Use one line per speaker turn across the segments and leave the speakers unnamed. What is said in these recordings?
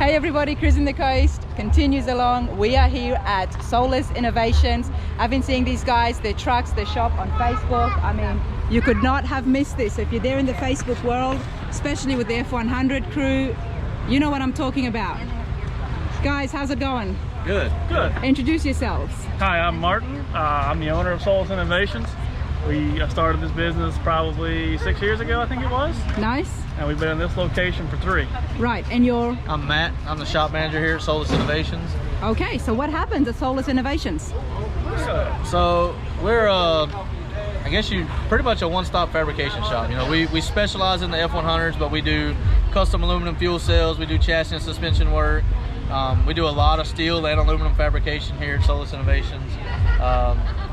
Hey everybody, Cruising the Coast continues along. We are here at Soulless Innovations. I've been seeing these guys, their trucks, their shop on Facebook. I mean, you could not have missed this. If you're there in the Facebook world, especially with the F100 crew, you know what I'm talking about. Guys, how's it going?
Good. Good.
Introduce yourselves.
Hi, I'm Martin. I'm the owner of Soulless Innovations. We started this business probably 6 years ago, I think it was.
Nice.
And we've been in this location for 3.
Right, and you're?
I'm Matt. I'm the shop manager here at Soulless Innovations.
Okay, so what happens at Soulless Innovations?
So we're, I guess you pretty much a one-stop fabrication shop. You know, we specialize in the F100s, but we do custom aluminum fuel cells. We do chassis and suspension work. We do a lot of steel and aluminum fabrication here at Soulless Innovations.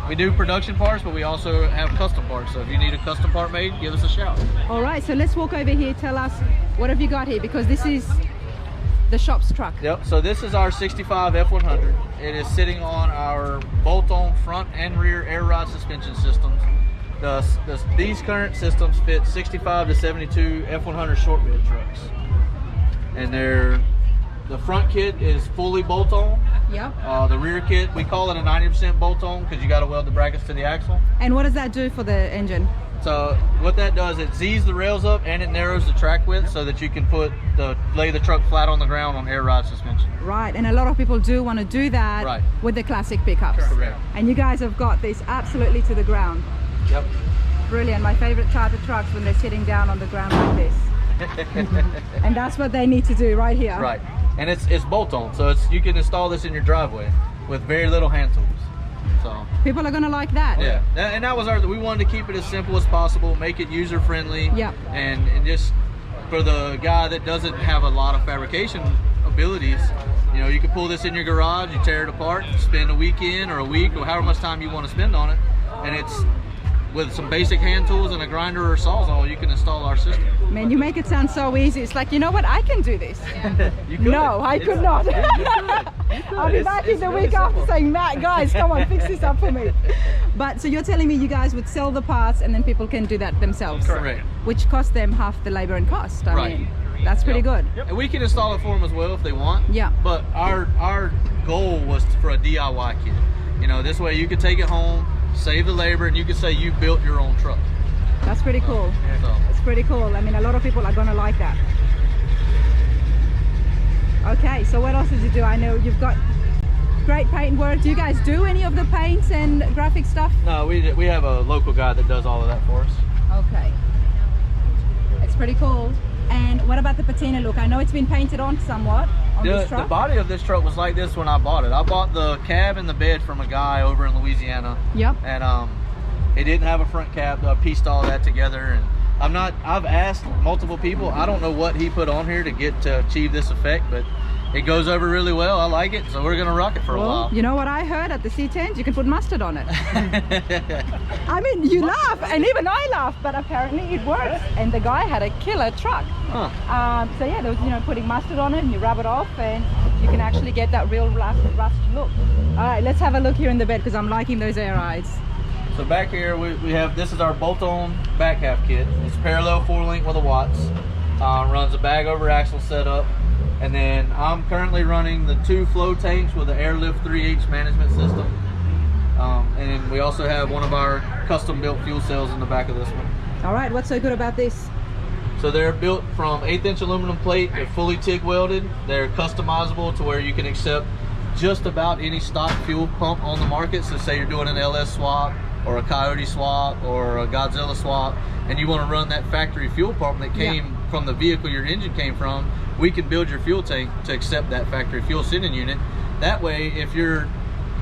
We do production parts, but we also have custom parts. So if you need a custom part made, give us a shout.
All right, so let's walk over here. Tell us, what have you got here? Because this is the shop's truck.
Yep, so this is our 65 F100. It is sitting on our bolt-on front and rear air ride suspension systems. These current systems fit 65 to 72 F100 short bed trucks. And the front kit is fully bolt-on.
Yep.
The rear kit, we call it a 90% bolt-on because you got to weld the brackets to the axle.
And what does that do for the engine?
So what that does, it Z's the rails up and it narrows the track width so that you can lay the truck flat on the ground on air ride suspension.
Right, and a lot of people do want to do that with the classic pickups.
Correct.
And you guys have got this absolutely to the ground.
Yep.
Brilliant. My favorite type of trucks when they're sitting down on the ground like this. And that's what they need to do right here.
Right. And it's bolt-on, so you can install this in your driveway with very little hand tools. So
people are gonna like that.
Yeah, and that was we wanted to keep it as simple as possible, make it user-friendly.
Yeah.
And just for the guy that doesn't have a lot of fabrication abilities, you know, you can pull this in your garage, you tear it apart, spend a weekend or a week or however much time you want to spend on it, and it's with some basic hand tools and a grinder or sawzall, you can install our system.
Man, you make it sound so easy. It's like, you know what, I can do this.
You could.
No, I could not.
Yeah, you could.
I'll be back in the week after saying, Matt, guys, come on, fix this up for me. But so you're telling me you guys would sell the parts and then people can do that themselves?
Correct.
Which costs them half the labor and cost. I mean, that's pretty good.
Yep. And we can install it for them as well if they want.
Yeah.
But our goal was for a DIY kit. You know, this way you could take it home, save the labor, and you could say you built your own truck.
That's pretty cool. It's pretty cool. I mean, a lot of people are gonna like that. Okay, so what else did you do? I know you've got great paint work. Do you guys do any of the paints and graphic stuff?
No, we have a local guy that does all of that for us.
Okay. It's pretty cool. And what about the patina look? I know it's been painted on somewhat on this truck.
The body of this truck was like this when I bought it. I bought the cab and the bed from a guy over in Louisiana.
Yep.
And it didn't have a front cap. I pieced all that together, and I've asked multiple people. I don't know what he put on here to achieve this effect, but it goes over really well. I like it, so we're gonna rock it for a while.
You know what I heard at the C10s? You can put mustard on it. I mean, you laugh, and even I laugh, but apparently it works. And the guy had a killer truck.
Huh.
So yeah, there was, you know, putting mustard on it, and you rub it off, and you can actually get that real rust look. All right, let's have a look here in the bed because I'm liking those air rides.
So back here we have, this is our bolt-on back half kit. It's parallel 4-link with a Watts. Runs a bag over axle setup. And then I'm currently running the 2 flow tanks with the Airlift 3H management system. And then we also have one of our custom built fuel cells in the back of this one.
All right, what's so good about this?
So they're built from 1/8" aluminum plate. They're fully TIG welded. They're customizable to where you can accept just about any stock fuel pump on the market. So say you're doing an LS swap or a Coyote swap or a Godzilla swap, and you want to run that factory fuel pump that came from the vehicle your engine came from, we can build your fuel tank to accept that factory fuel sending unit. That way, if you're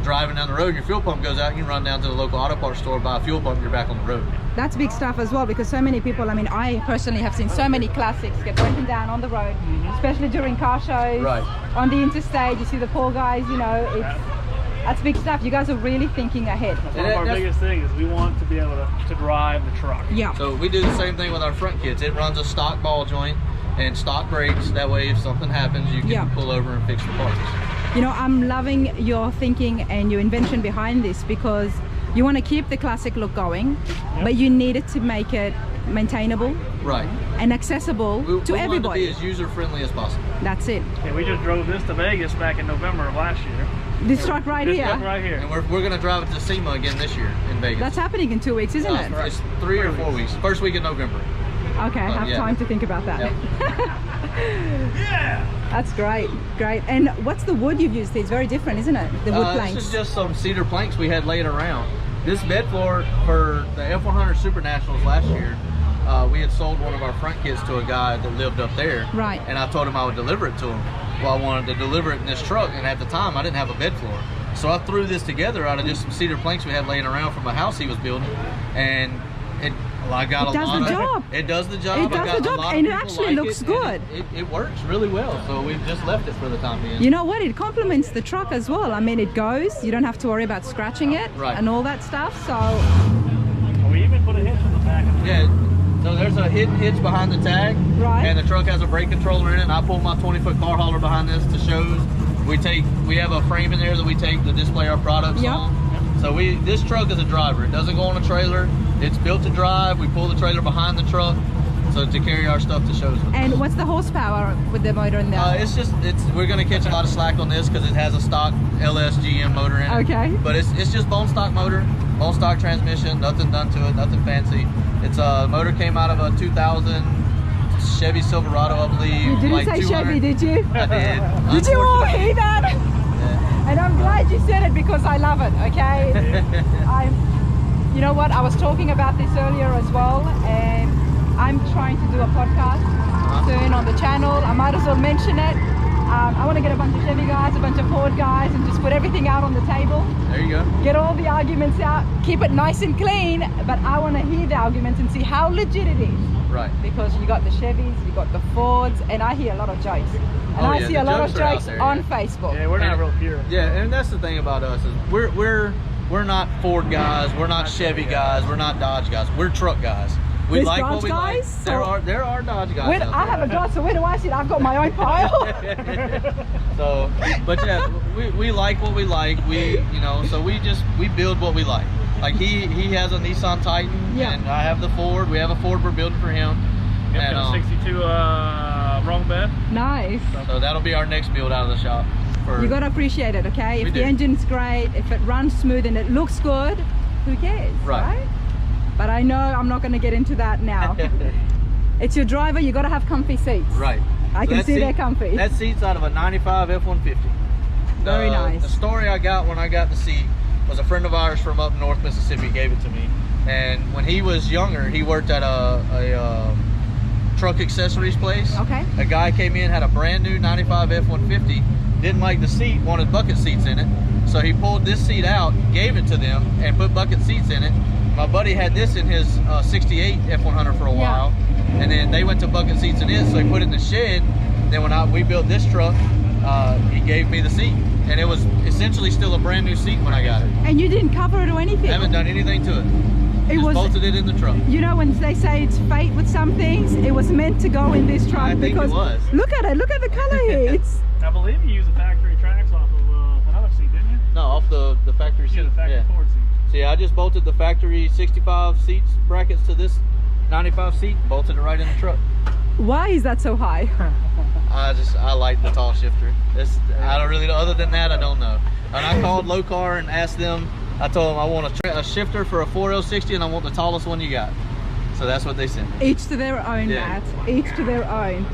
driving down the road and your fuel pump goes out, you can run down to the local auto parts store, buy a fuel pump, and you're back on the road.
That's big stuff as well, because so many people, I mean, I personally have seen so many classics get broken down on the road, especially during car shows, on the interstate. You see the poor guys, you know, that's big stuff. You guys are really thinking ahead.
That's one of our biggest things is we want to be able to drive the truck.
Yeah.
So we do the same thing with our front kits. It runs a stock ball joint and stock brakes. That way, if something happens, you can pull over and fix the parts.
You know, I'm loving your thinking and your invention behind this, because you want to keep the classic look going, but you need it to make it maintainable.
Right.
and accessible
We
to
want it to
everybody.
be as user-friendly as possible.
That's it.
Yeah, we just drove this to Vegas back in November of last year.
This truck right
This
here.
truck right here.
And we're going to drive it to SEMA again this year in Vegas.
That's happening in 2 weeks, isn't it?
It's 3 or 4 weeks. First week in November.
Okay, I have
yeah.
time to think about that.
Yeah.
That's great, great. And what's the wood you've used? It's very different, isn't it? The wood planks.
This is just some cedar planks we had laying around. This bed floor for the F100 Super Nationals last year, we had sold one of our front kits to a guy that lived up there.
Right.
And I told him I would deliver it to him. Well, I wanted to deliver it in this truck, and at the time I didn't have a bed floor. So I threw this together out of just some cedar planks we had laying around from a house he was building, and I got
It does the job.
It does the job.
It does the job, and it actually looks good.
It works really well, so we've just left it for the time being.
You know what? It complements the truck as well. I mean, it goes. You don't have to worry about scratching it
Right.
and all that stuff. So
We even put a hitch on the back of the
Yeah, so there's a hidden hitch behind the tag,
Right.
and the truck has a brake controller in it, and I pull my 20-foot car hauler behind this to shows. We have a frame in there that we take to display our products
Yep.
on. So this truck is a driver. It doesn't go on a trailer. It's built to drive. We pull the trailer behind the truck so to carry our stuff to shows with.
and what's the horsepower with the motor in there?
We're gonna catch a lot of slack on this because it has a stock LS GM motor in it.
Okay.
But it's just bone stock motor, bone stock transmission, nothing done to it, nothing fancy. It's a motor came out of a 2000 Chevy Silverado, I believe.
You didn't
like
say
200.
Chevy, did you?
I did.
Did you all
Unfortunately.
hear that?
Yeah.
And I'm glad you said it because I love it, okay? You know what, I was talking about this earlier as well, and I'm trying to do a podcast soon on the channel. I might as well mention it. I want to get a bunch of Chevy guys, a bunch of Ford guys, and just put everything out on the table.
There you go.
Get all the arguments out, keep it nice and clean, but I want to hear the arguments and see how legit it is.
Right.
Because you got the Chevys, you got the Fords, and I hear a lot of jokes. And I see
the
a lot of
jokes are out
jokes
there,
on
yeah.
Facebook.
Yeah, we're not real pure.
Yeah, and that's the thing about us is we're not Ford guys, we're not Chevy guys, we're not Dodge guys. We're truck guys. We
There's
like
Dodge
what we
guys?
like. There are Dodge guys.
When
out
I
there.
have a Dodge, so where do I sit? I've got my own pile.
So, but yeah, we like what we like. So we build what we like. Like he has a Nissan Titan,
Yeah.
and I have the Ford. We have a Ford we're building for him.
Yep,
And,
got a 62 wrong bed.
Nice.
so that'll be our next build out of the shop.
You got to appreciate it, okay?
We
If the
do.
engine's great, if it runs smooth and it looks good, who cares, right? But I know I'm not going to get into that now. It's your driver, you got to have comfy seats.
Right.
I
So
can
that
see
seat-
they're comfy.
That seat's out of a 95 F-150.
Very nice.
The story I got when I got the seat was a friend of ours from up north Mississippi gave it to me. And when he was younger, he worked at a truck accessories place.
Okay.
A guy came in, had a brand new 95 F-150, didn't like the seat, wanted bucket seats in it. So he pulled this seat out, gave it to them, and put bucket seats in it. My buddy had this in his 68 F100 for a while, and then they went to bucket seats in it, so he put it in the shed. Then when we built this truck, he gave me the seat, and it was essentially still a brand new seat when I got it.
And you didn't cover it or anything.
I haven't done anything to it.
It
Just
was,
bolted it in the truck.
you know, when they say it's fate with some things, it was meant to go in this truck.
I think it
because
was.
Look at it, look at the color here. It's
I believe you used the factory tracks off of another seat, didn't you?
No, off the factory seat.
Yeah, the factory
Yeah.
Ford seat.
So yeah, I just bolted the factory 65 seats brackets to this 95 seat, bolted it right in the truck.
why is that so high?
I like the tall shifter. I don't really know. Other than that, I don't know. And I called Low Car and asked them. I told them I want a shifter for a 4L60 and I want the tallest one you got. So that's what they sent me.
Each to their own,
Yeah.
Matt. Each to their own.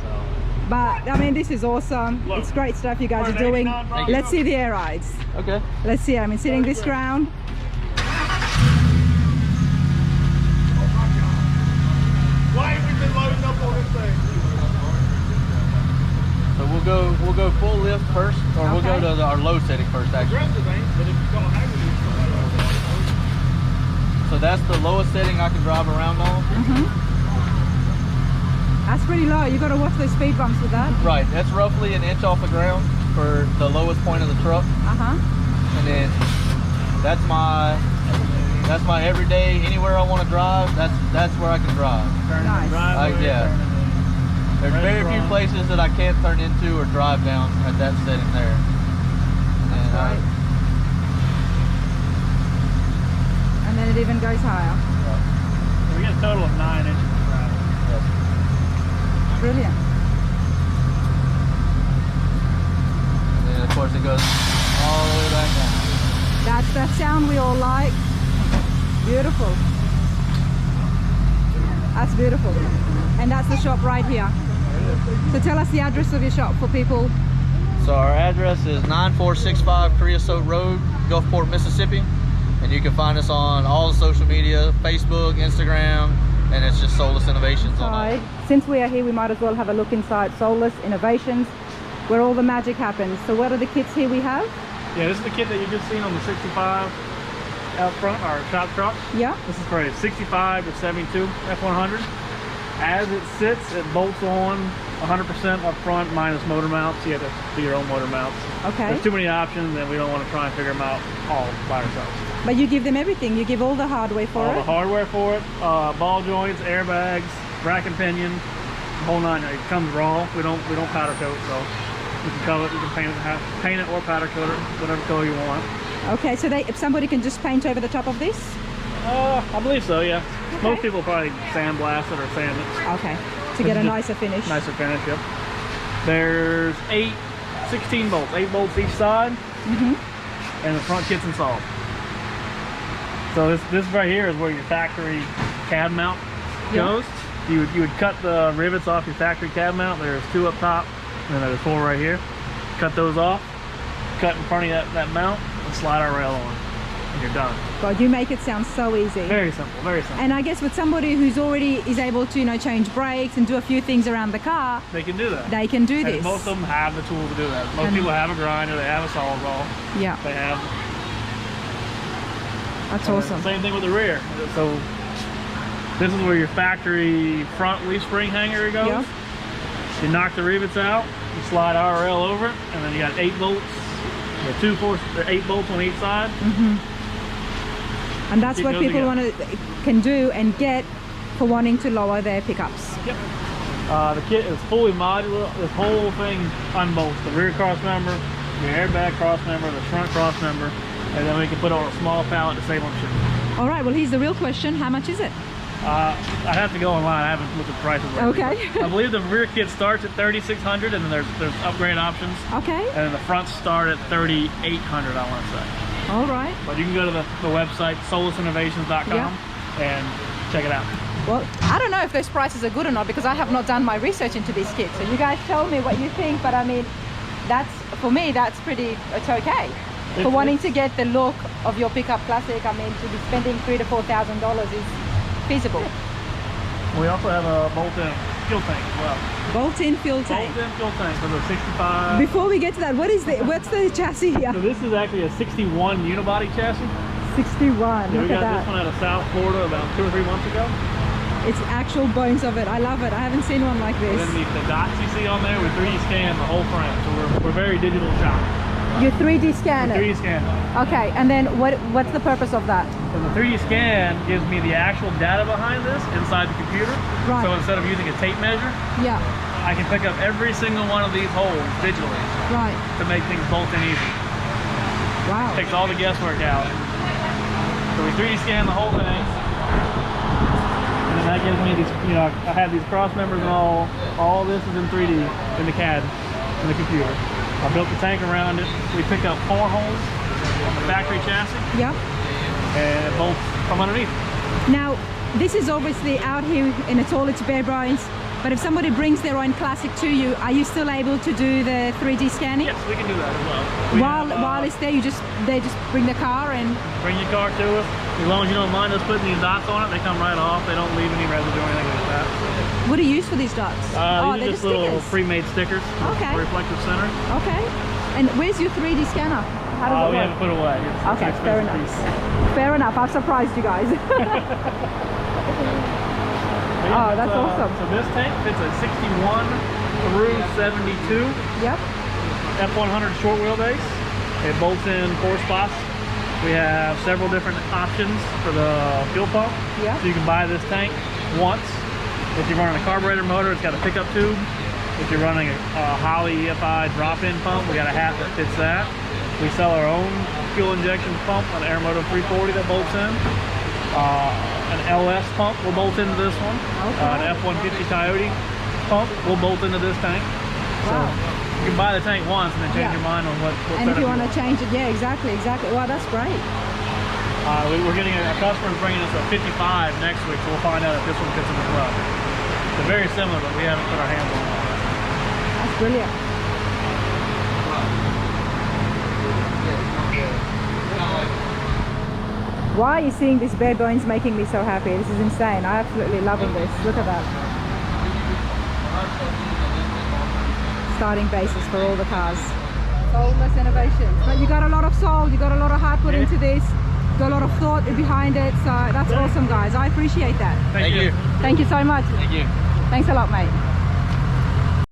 But I mean, this is awesome.
Look.
It's great stuff you guys are
Alright,
doing.
89 Bronco.
Let's see the air rides.
Okay.
Let's see. I mean, sitting this ground.
Why have we been loading up on this thing?
So we'll go full lift first, or we'll go
Okay.
to our low setting first actually.
Aggressive ain't, but if you're gonna have it,
So that's the lowest setting I can drive around on.
That's pretty low. You got to watch those speed bumps with that.
Right, that's roughly an inch off the ground for the lowest point of the truck. And then that's my everyday, anywhere I want to drive, that's where I can drive.
Nice.
Yeah. There's very few places that I can't turn into or drive down at that setting there. And,
Right. And then it even goes higher.
We get a total of 9 inches of travel.
Brilliant.
And then of course it goes all the way back down.
That's that sound we all like. Beautiful. That's beautiful. And that's the shop right here. So tell us the address of your shop for people.
So our address is 9465 Creosote Road, Gulfport, Mississippi. And you can find us on all the social media, Facebook, Instagram, and it's just Soulless Innovations on all.
Since we are here, we might as well have a look inside Soulless Innovations, where all the magic happens. So what are the kits here we have?
Yeah, this is the kit that you just seen on the 65 out front, our shop truck.
Yeah.
This is for a 65 to 72 F100. As it sits, it bolts on 100% up front minus motor mounts. You have to do your own motor mounts.
Okay.
There's too many options and we don't want to try and figure them out all by ourselves.
But you give them everything. You give all the hardware for it.
All the hardware for it, ball joints, airbags, rack and pinion, the whole nine. It comes raw. We don't powder coat, so you can color it, you can paint it or powder coat it, whatever color you want.
Okay, so if somebody can just paint over the top of this?
I believe so, yeah.
Okay.
Most people probably sandblast it or sand it.
Okay, to get a nicer finish.
Nicer finish, yep. There's 16 bolts, 8 bolts each side, and the front kit's installed. So this right here is where your factory cab mount goes. You would cut the rivets off your factory cab mount. There's 2 up top, and then there's 4 right here. Cut those off, cut in front of that mount, and slide our rail on, and you're done.
God, you make it sound so easy.
Very simple, very simple.
And I guess with somebody who's already is able to, change brakes and do a few things around the car,
They can do that.
they can do
And
this.
most of them have the tools to do that. Most people have a grinder, they have a saw roll.
Yeah,
They have.
that's awesome.
Same thing with the rear. So this is where your factory front leaf spring hanger goes.
Yeah.
You knock the rivets out, you slide RL over it, and then you got 8 bolts. There 8 bolts on each side.
And that's
It
what
goes
people
together.
can do and get for wanting to lower their pickups.
Yep. The kit is fully modular. This whole thing unbolts the rear cross member, your airbag cross member, the front cross member, and then we can put it on a small pallet to save on shipping.
All right, well, here's the real question. How much is it?
I'd have to go online. I haven't looked at prices lately.
Okay.
I believe the rear kit starts at $3,600, and then there's upgrade options.
Okay.
And then the fronts start at $3,800, I want to say.
All right.
But you can go to the website, soulessinnovations.com, and check it out.
Well, I don't know if those prices are good or not because I have not done my research into these kits. So you guys tell me what you think, but I mean, for me, it's okay. For wanting to get the look of your pickup classic, I mean, to be spending $3,000 to $4,000 is feasible.
We also have a bolt-in fuel tank as well.
Bolt-in fuel tank.
Bolt-in fuel tank for the 65.
Before we get to that, what's the chassis here?
So this is actually a 61 unibody chassis.
61,
Yeah, we
look at
got
that.
this one out of South Florida about 2 or 3 months ago.
It's actual bones of it. I love it. I haven't seen one like
And
this.
then the dots you see on there, we 3D scan the whole frame. So we're very digital shop.
You 3D scan it.
3D scan.
Okay, and then what's the purpose of that?
So the 3D scan gives me the actual data behind this inside the computer.
Right.
So instead of using a tape measure,
Yeah,
I can pick up every single one of these holes digitally
right.
to make things bolt in easy.
Wow.
Takes all the guesswork out. So we 3D scan the whole thing. And then that gives me these, I have these cross members and all this is in 3D in the CAD, in the computer. I built the tank around it. We pick up 4 holes on the factory chassis
Yeah.
and it bolts from underneath.
Now, this is obviously out here and it's all its bare bones, but if somebody brings their own classic to you, are you still able to do the 3D scanning?
Yes, we can do that as well.
While it's there, they just bring the car and...
Bring your car to us. As long as you don't mind us putting these dots on it, they come right off. They don't leave any residue or anything like that.
What do you use for these dots?
These are
they're
just little
stickers.
pre-made stickers.
Okay.
For reflective center.
Okay. And where's your 3D scanner? How does it
We
work?
haven't put it away. It's
Okay,
an
fair
expensive
enough.
piece.
Fair enough. I've surprised you guys. Oh, that's awesome.
So this tank fits a 61 through 72
Yep.
F100 short wheelbase. It bolts in 4 spots. We have several different options for the fuel pump.
Yeah.
So you can buy this tank once. If you're running a carburetor motor, it's got a pickup tube. If you're running a Holley EFI drop-in pump, we got a hat that fits that. We sell our own fuel injection pump, an Aeromotive 340 that bolts in. An LS pump will bolt into this one.
Okay.
An F150 Coyote pump will bolt into this tank.
Wow.
So you can buy the tank once and then change
Yeah.
your mind on what
And if
setup
you want to
want.
change it, yeah, exactly. Wow, that's great.
We're getting a customer's bringing us a 55 next week, so we'll find out if this one fits in the truck. They're very similar, but we haven't put our hands on it.
That's brilliant. Why are you seeing this bare bones making me so happy? This is insane. I'm absolutely loving this. Look at that. Starting bases for all the cars. Soulless Innovations. But you got a lot of soul, you got a lot of heart put into this, got a lot of thought behind it. So that's awesome, guys. I appreciate that.
Thank you.
Thank you so much.
Thank you.
Thanks a lot, mate.